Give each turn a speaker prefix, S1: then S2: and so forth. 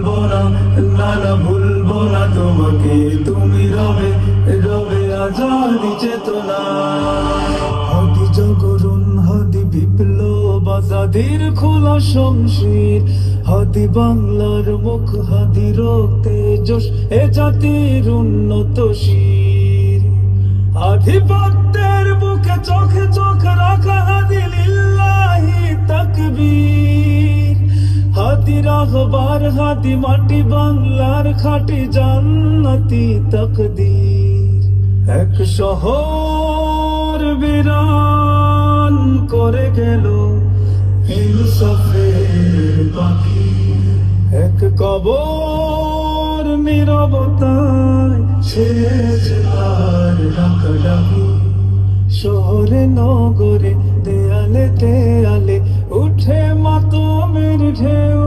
S1: ভুলবো না, না না ভুলবো না তোমাকে, তুমি রবে রবে আজাদি চেতনা। হাদি জাগরণ, হাদি বিপ্লব, আজাদির খোলা শমশির, হাদি বাংলার মুখ, হাদি রক্তে জোশ, এ জাতির উন্নত শির। আধিপত্যের বুকে চোখে চোখ রাখা, হাদি লিল্লাহি তাকবীর। হাদি রাহবার, হাদি মাটি বাংলার খাঁটি জান্নাতি তাকদীর। এক শহর বিরান করে গেল ইনসাফের পাখি, এক কবর নীরবতায় ছেড়েছে তার ডাকাডাকি। শহরে নগরে দেয়ালে দেয়ালে উঠে মাতমের ঢেউ,